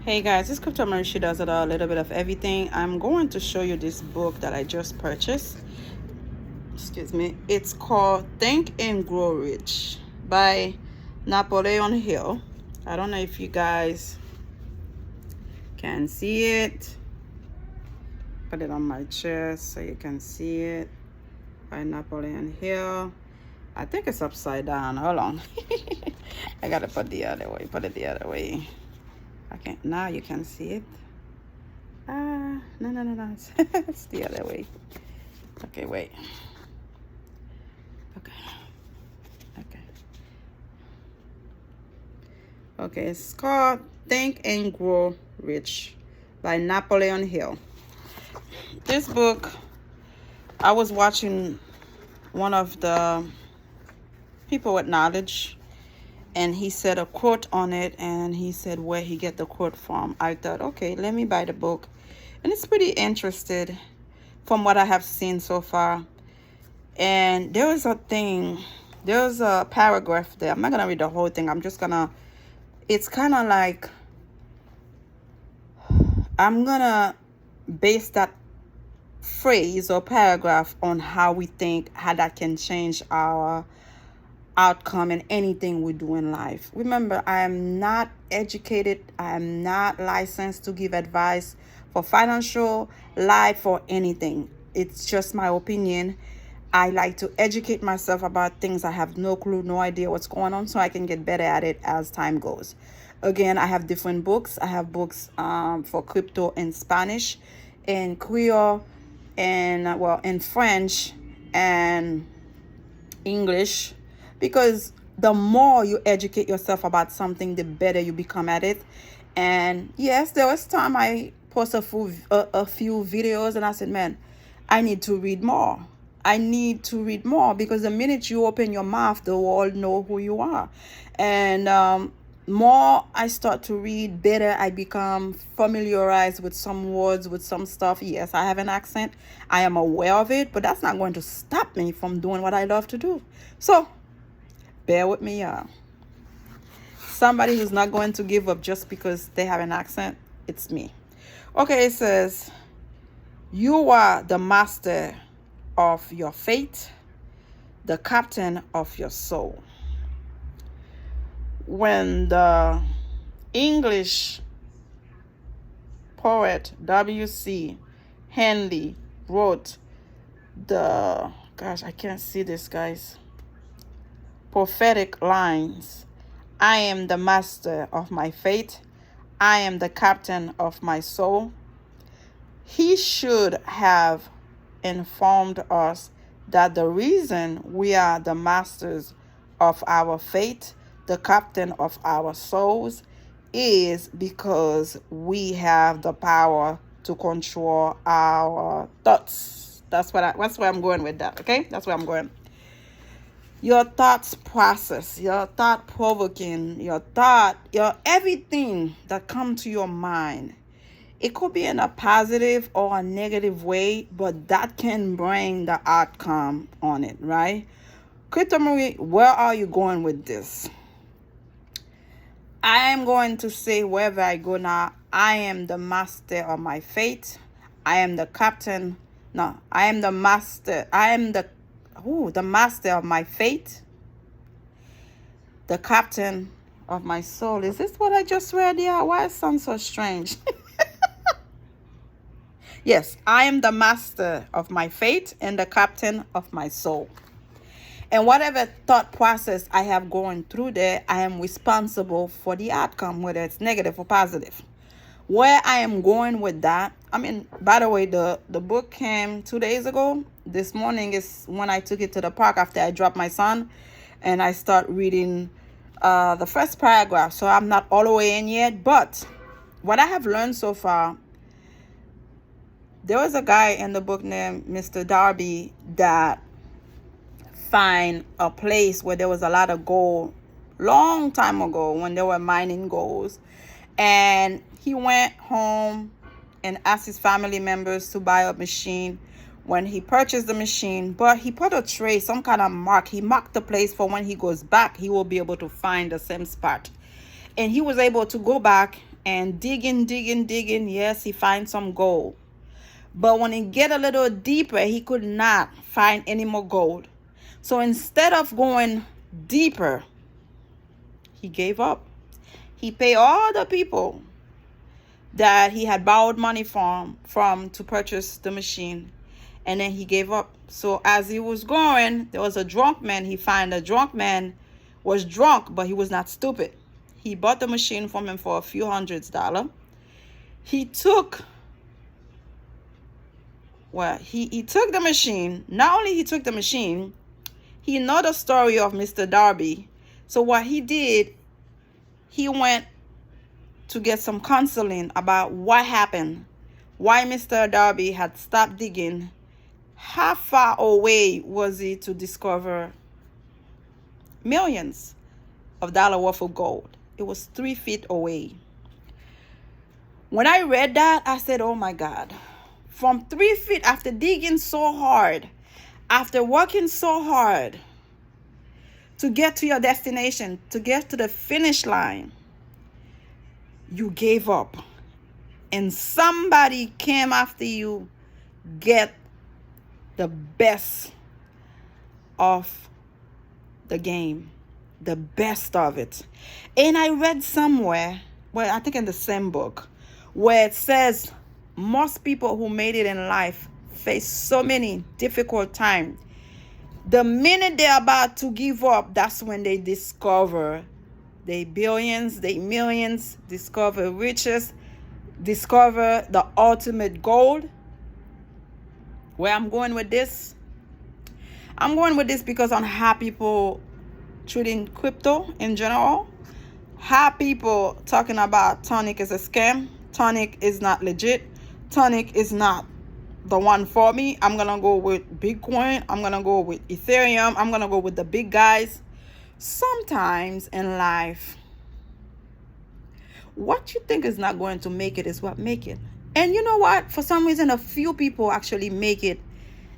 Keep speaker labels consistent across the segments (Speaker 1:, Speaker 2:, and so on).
Speaker 1: Hey guys, it's Crypto Mary. She does it all, a little bit of everything. I'm going to show you this book that I just purchased. Excuse me. It's called Think and Grow Rich by Napoleon Hill. I don't know if you guys can see it. Put it on my chest so you can see it. By Napoleon Hill. I think it's upside down. Hold on. I gotta put the other way. Put it the other way. Okay, now you can see it. No. It's the other way. Okay, wait. Okay, it's called Think and Grow Rich by Napoleon Hill. This book, I was watching one of the people with knowledge, and he said a quote on it, and he said where he get the quote from. I thought, okay, let me buy the book. And it's pretty interested from what I have seen so far. And there's a paragraph there. I'm not gonna read the whole thing. It's kind of like, I'm gonna base that phrase or paragraph on how we think, how that can change our outcome in anything we do in life. Remember, I am not educated. I am not licensed to give advice for financial, life, or anything. It's just my opinion. I like to educate myself about things I have no clue, no idea what's going on, so I can get better at it as time goes. Again, I have different books. I have books for crypto in Spanish, in Creole, and in French and English, because the more you educate yourself about something, the better you become at it. And yes, there was time I posted a few videos, and I said, man, I need to read more. I need to read more, because the minute you open your mouth, the world know who you are. And more I start to read, better I become familiarized with some words, with some stuff. Yes, I have an accent. I am aware of it, but that's not going to stop me from doing what I love to do. So bear with me, y'all. Somebody who's not going to give up just because they have an accent, it's me. Okay, it says, you are the master of your fate, the captain of your soul. When the English poet W.C. Henley wrote I can't see this, guys, prophetic lines, I am the master of my fate, I am the captain of my soul, he should have informed us that the reason we are the masters of our fate, the captain of our souls, is because we have the power to control our thoughts. That's where I'm going with that. Okay, that's where I'm going. Your thoughts process, your thought provoking, your everything that come to your mind. It could be in a positive or a negative way, but that can bring the outcome on it, right? Crypto Marie, where are you going with this? I am going to say, wherever I go now, I am the master of my fate. I am the captain. No, I am the master. I am the master of my fate. The captain of my soul. Is this what I just read? Yeah, why it sounds so strange? Yes, I am the master of my fate and the captain of my soul. And whatever thought process I have going through there, I am responsible for the outcome, whether it's negative or positive. Where I am going with that, by the way, the book came 2 days ago. This morning is when I took it to the park after I dropped my son, and I start reading the first paragraph. So I'm not all the way in yet, but what I have learned so far, there was a guy in the book named Mr. Darby that find a place where there was a lot of gold long time ago when they were mining golds, and he went home and asked his family members to buy a machine. When he purchased the machine, but he put a trace, some kind of mark, he marked the place for when he goes back, he will be able to find the same spot. And he was able to go back and digging. Yes, he finds some gold. But when he get a little deeper, he could not find any more gold. So instead of going deeper, he gave up. He paid all the people that he had borrowed money from to purchase the machine, and then he gave up. So as he was going, there was a drunk man. He found a drunk man was drunk, but he was not stupid. He bought the machine from him for a few $100s. He took he took the machine. Not only he took the machine, he know the story of Mr. Darby. So what he did, he went to get some counseling about what happened, why Mr. Darby had stopped digging. How far away was he to discover millions of dollars worth of gold? It was 3 feet away. When I read that, I said, oh my God. From 3 feet, after digging so hard, after working so hard to get to your destination, to get to the finish line, you gave up. And somebody came after you, get the best of the game, the best of it. And I read somewhere, well, I think in the same book, where it says most people who made it in life face so many difficult times. The minute they're about to give up, that's when they discover they billions, they millions, discover riches, discover the ultimate gold. Where I'm going with this? I'm going with this because on how people treating crypto in general, how people talking about Tonic is a scam, Tonic is not legit, Tonic is not the one for me. I'm gonna go with Bitcoin, I'm gonna go with Ethereum, I'm gonna go with the big guys. Sometimes in life, what you think is not going to make it is what make it. And you know what? For some reason, a few people actually make it,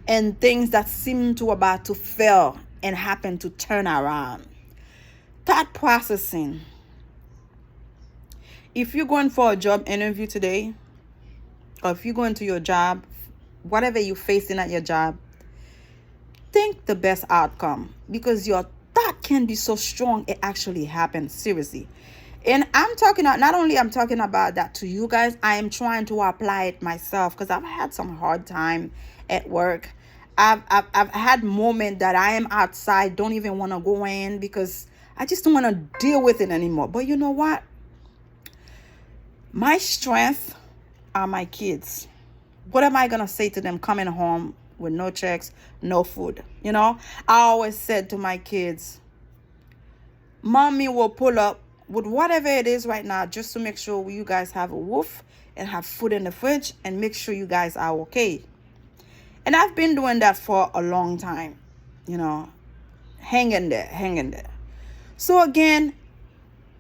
Speaker 1: and things that seem to about to fail and happen to turn around. Thought processing. If you're going for a job interview today, or if you're going to your job, whatever you're facing at your job, think the best outcome, because your thought can be so strong it actually happens. Seriously. And I'm talking not only I'm talking about that to you guys, I am trying to apply it myself, because I've had some hard time at work. I've had moments that I am outside, don't even want to go in because I just don't want to deal with it anymore. But you know what? My strength are my kids. What am I going to say to them coming home with no checks, no food? You know, I always said to my kids, mommy will pull up with whatever it is right now just to make sure you guys have a roof and have food in the fridge and make sure you guys are okay. And I've been doing that for a long time, you know, hanging there. So again,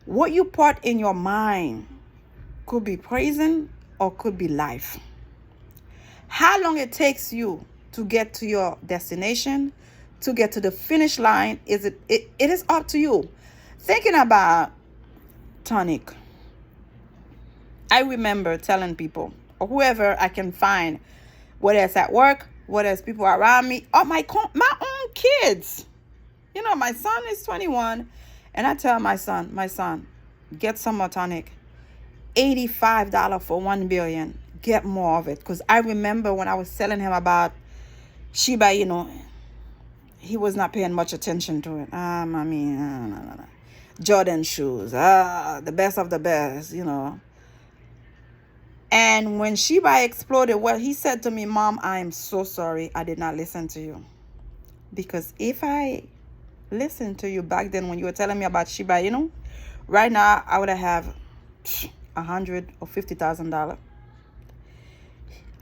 Speaker 1: what you put in your mind could be prison or could be life. How long it takes you to get to your destination, to get to the finish line, it is up to you. Thinking about Tonic, I remember telling people, or whoever I can find, whether it's at work, whether it's people around me, or my own kids. You know, my son is 21, and I tell my son, get some more Tonic. $85 for 1 billion. Get more of it. Because I remember when I was telling him about Shiba, you know, he was not paying much attention to it. No. Jordan shoes, the best of the best, you know. And when Shiba exploded, well, he said to me, Mom, I am so sorry I did not listen to you. Because if I listened to you back then when you were telling me about Shiba, you know, right now I would have $100,000 or $50,000.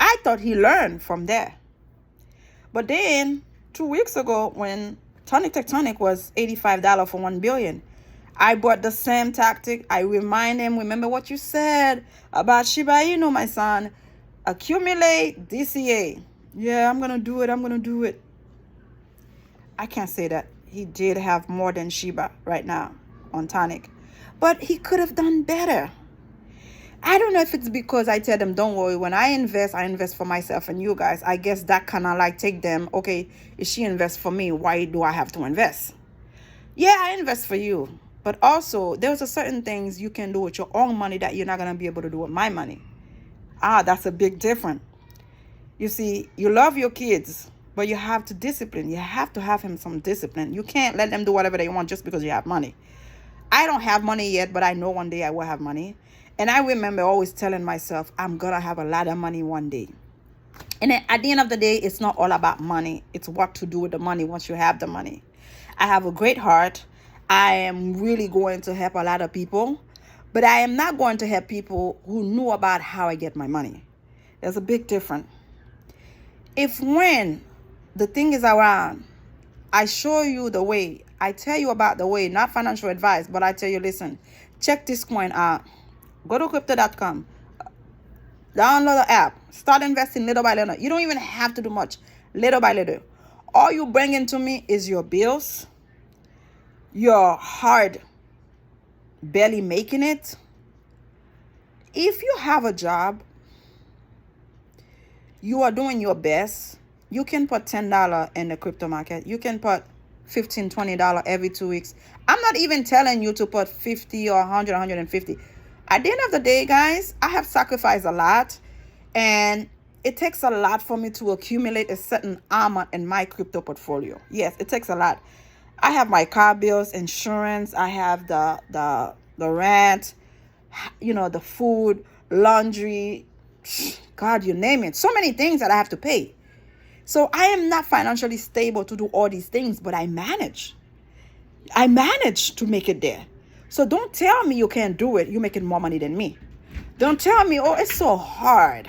Speaker 1: I thought he learned from there. But then 2 weeks ago, when Tonic Tectonic was $85 for 1 billion, I brought the same tactic. I remind him, remember what you said about Shiba Inu, my son. Accumulate DCA. Yeah, I'm going to do it. I can't say that he did have more than Shiba right now on Tonic. But he could have done better. I don't know if it's because I tell them, don't worry, when I invest for myself and you guys. I guess that kind of like take them, okay, if she invests for me, why do I have to invest? Yeah, I invest for you. But also, there's a certain things you can do with your own money that you're not going to be able to do with my money. That's a big difference. You see, you love your kids, but you have to discipline. You have to have him some discipline. You can't let them do whatever they want just because you have money. I don't have money yet, but I know one day I will have money. And I remember always telling myself, I'm going to have a lot of money one day. And then at the end of the day, it's not all about money. It's what to do with the money once you have the money. I have a great heart. I am really going to help a lot of people. But I am not going to help people who knew about how I get my money. There's a big difference. If when the thing is around, I show you the way, I tell you about the way, not financial advice, but I tell you, listen, check this coin out. Go to crypto.com. Download the app. Start investing little by little. You don't even have to do much. Little by little. All you bring into me is your bills, your hard barely making it. If you have a job, you are doing your best. You can put $10 in the crypto market. You can put $15, $20 every 2 weeks. I'm not even telling you to put 50 or 100, 150. At the end of the day, guys, I have sacrificed a lot, and it takes a lot for me to accumulate a certain amount in my crypto portfolio. Yes, it takes a lot. I have my car bills, insurance. I have the rent, the food, laundry, God, you name it. So many things that I have to pay. So I am not financially stable to do all these things, but I manage. I manage to make it there. So don't tell me you can't do it. You're making more money than me. Don't tell me, oh, it's so hard.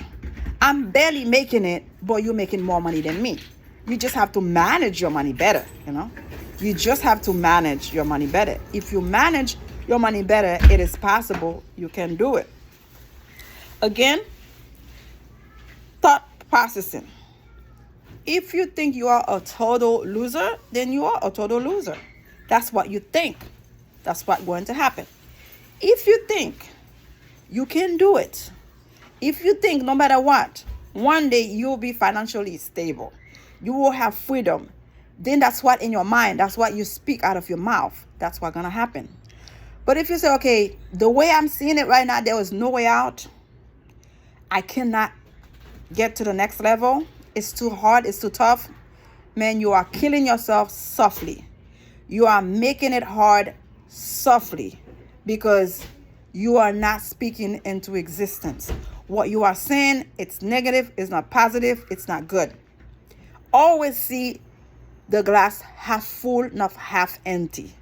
Speaker 1: I'm barely making it, but you're making more money than me. You just have to manage your money better, You just have to manage your money better. If you manage your money better, it is possible you can do it. Again, thought processing. If you think you are a total loser, then you are a total loser. That's what you think. That's what's going to happen. If you think you can do it, if you think no matter what, one day you'll be financially stable, you will have freedom, then that's what in your mind, that's what you speak out of your mouth. That's what's going to happen. But if you say, okay, the way I'm seeing it right now, there is no way out. I cannot get to the next level. It's too hard. It's too tough. Man, you are killing yourself softly. You are making it hard softly because you are not speaking into existence. What you are saying, it's negative, it's not positive, it's not good. Always see the glass half full, not half empty.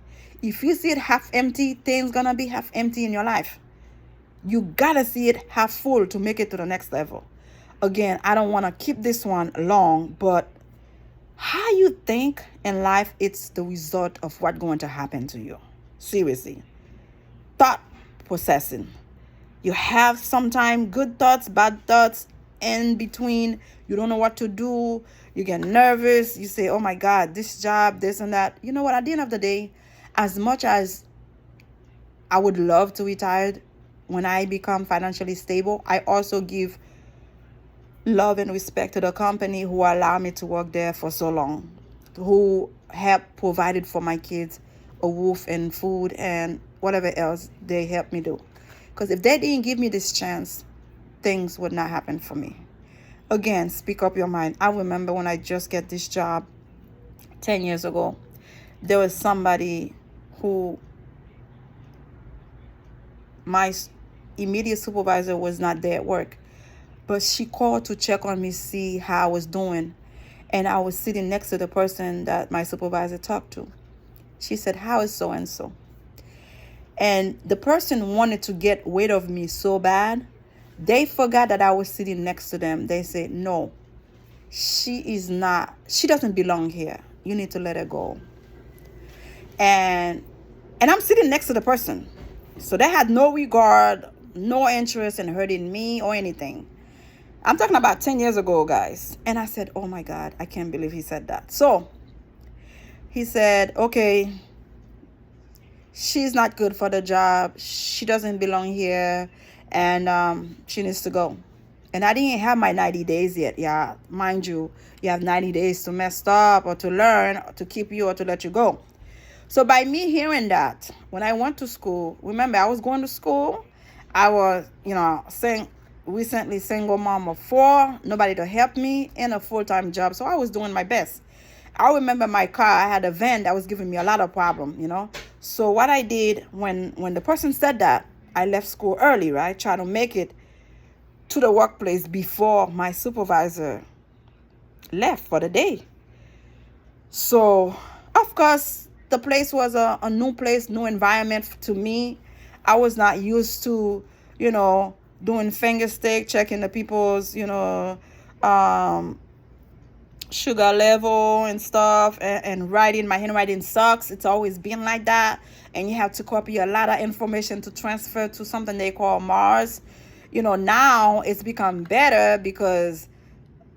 Speaker 1: If you see it half empty, things gonna be half empty in your life. You gotta see it half full to make it to the next level. Again, I don't want to keep this one long, but how you think in life, it's the result of what's going to happen to you. Seriously. Thought processing. You have sometimes good thoughts, bad thoughts in between. You don't know what to do. You get nervous. You say, oh my God, this job, this and that. You know what? At the end of the day, as much as I would love to retire when I become financially stable, I also give love and respect to the company who allow me to work there for so long, who help provided for my kids a roof and food and whatever else they help me do. Because if they didn't give me this chance, things would not happen for me. Again, speak up your mind. I remember when I just get this job 10 years ago, there was somebody who my immediate supervisor was not there at work, but she called to check on me, see how I was doing. And I was sitting next to the person that my supervisor talked to. She said, how is so-and-so? And the person wanted to get rid of me so bad, they forgot that I was sitting next to them. They said, no, she doesn't belong here. You need to let her go. And I'm sitting next to the person. So they had no regard, no interest in hurting me or anything. I'm talking about 10 years ago, guys. And I said, oh my God, I can't believe he said that. So he said, okay, she's not good for the job. She doesn't belong here. and she needs to go. And I didn't have my 90 days yet. Yeah, mind you, you have 90 days to mess up or to learn, or to keep you or to let you go. So by me hearing that, when I went to school, remember I was going to school. I was, recently single mom of 4, nobody to help me, in a full-time job. So I was doing my best. I remember my car, I had a van that was giving me a lot of problem. So what I did when the person said that, I left school early, right? Try to make it to the workplace before my supervisor left for the day. So, of course, the place was a new place, new environment to me. I was not used to, doing finger stick, checking the people's, sugar level and stuff, and writing. My handwriting sucks. It's always been like that. And you have to copy a lot of information to transfer to something they call Mars. Now it's become better because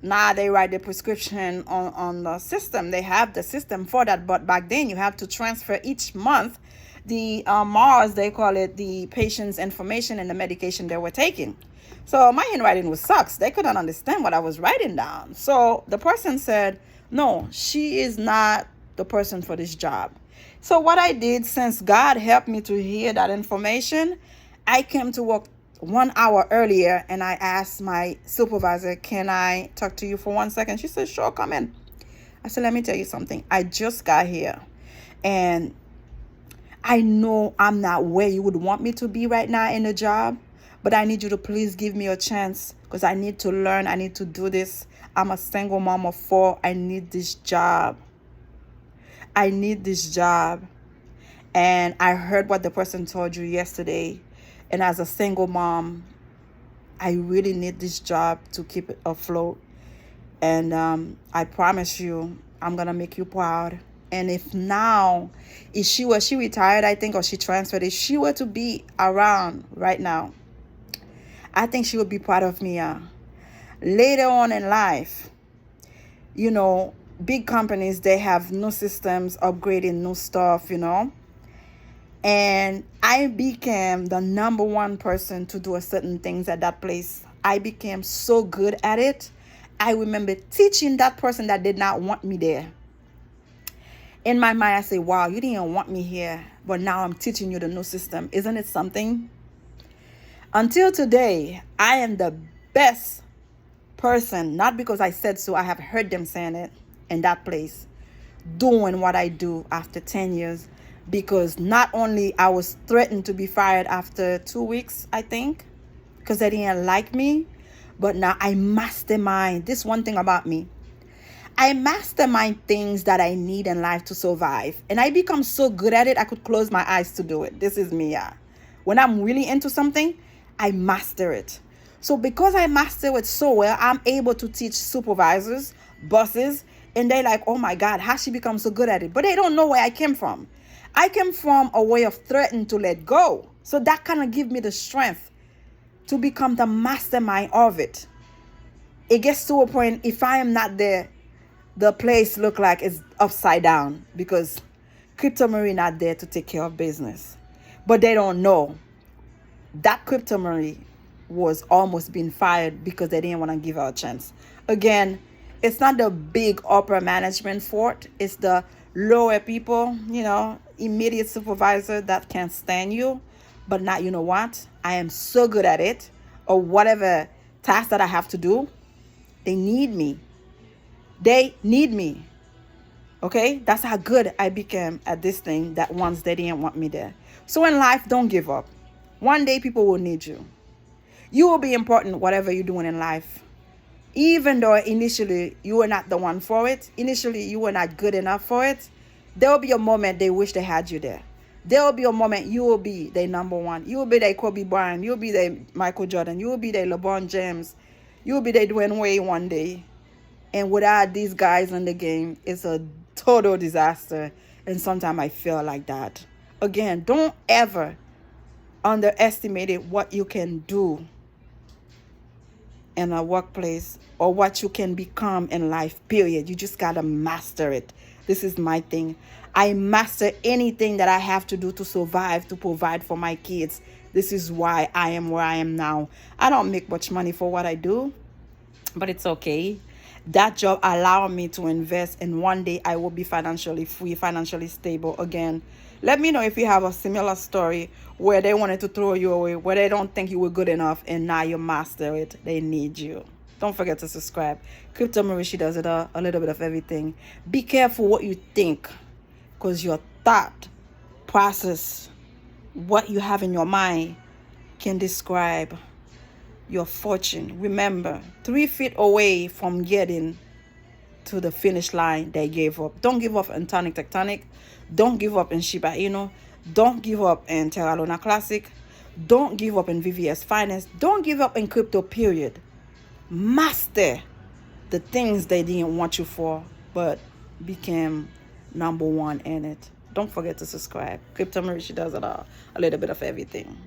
Speaker 1: now they write the prescription on the system. They have the system for that. But back then you have to transfer each month the Mars, they call it, the patient's information and the medication they were taking. So my handwriting was sucks. They couldn't understand what I was writing down. So the person said, no, she is not the person for this job. So what I did, since God helped me to hear that information, I came to work 1 hour earlier, and I asked my supervisor, can I talk to you for 1 second? She said, sure, come in. I said, let me tell you something. I just got here, and I know I'm not where you would want me to be right now in the job, but I need you to please give me a chance because I need to learn. I need to do this. I'm a single mom of 4. I need this job. I need this job. And I heard what the person told you yesterday. And as a single mom, I really need this job to keep it afloat. And I promise you, I'm going to make you proud. And if she retired, I think, or she transferred, if she were to be around right now, I think she would be proud of me. Later on in life, big companies, they have new systems, upgrading new stuff, And I became the number 1 person to do a certain things at that place. I became so good at it. I remember teaching that person that did not want me there. In my mind, I say, wow, you didn't want me here, but now I'm teaching you the new system. Isn't it something? Until today, I am the best person, not because I said so. I have heard them saying it in that place, doing what I do after 10 years. Because not only I was threatened to be fired after 2 weeks, I think, because they didn't like me, but now I mastermind. This one thing about me. I mastermind things that I need in life to survive. And I become so good at it, I could close my eyes to do it. This is me. When I'm really into something, I master it. So because I master it so well, I'm able to teach supervisors, bosses, and they're like, oh my God, how she become so good at it? But they don't know where I came from. I came from a way of threatening to let go. So that kind of give me the strength to become the mastermind of it. It gets to a point, if I am not there, the place look like it's upside down because Crypto Marie not there to take care of business. But they don't know that Crypto Marie was almost being fired because they didn't want to give her a chance. Again, it's not the big upper management fault. It's the lower people, immediate supervisor that can't stand you. But not, you know what? I am so good at it, or whatever task that I have to do. They need me. They need me. Okay? That's how good I became at this thing that once they didn't want me there. So in life, don't give up. One day people will need you. You will be important whatever you're doing in life. Even though initially you were not the one for it, initially you were not good enough for it, there will be a moment they wish they had you there. There will be a moment you will be their number 1. You will be their Kobe Bryant. You will be their Michael Jordan. You will be their LeBron James. You will be their Dwayne Wade one day. And without these guys in the game, it's a total disaster. And sometimes I feel like that. Again, don't ever underestimate what you can do in a workplace or what you can become in life, period. You just got to master it. This is my thing. I master anything that I have to do to survive, to provide for my kids. This is why I am where I am now. I don't make much money for what I do, but it's okay. That job allowed me to invest, and one day I will be financially free, financially stable again. Let me know if you have a similar story where they wanted to throw you away, where they don't think you were good enough, and now you master it. They need you. Don't forget to subscribe. Crypto Marie, she does it a little bit of everything. Be careful what you think, because your thought process, what you have in your mind, can describe your fortune. Remember, 3 feet away from getting to the finish line, they gave up. Don't give up in Tonic Tectonic. Don't give up in Shiba Inu. Don't give up in Terra Luna Classic. Don't give up in VVS Finance. Don't give up in crypto, period. Master the things they didn't want you for, but became number one in it. Don't forget to subscribe. Crypto Marie, she does it all. A little bit of everything.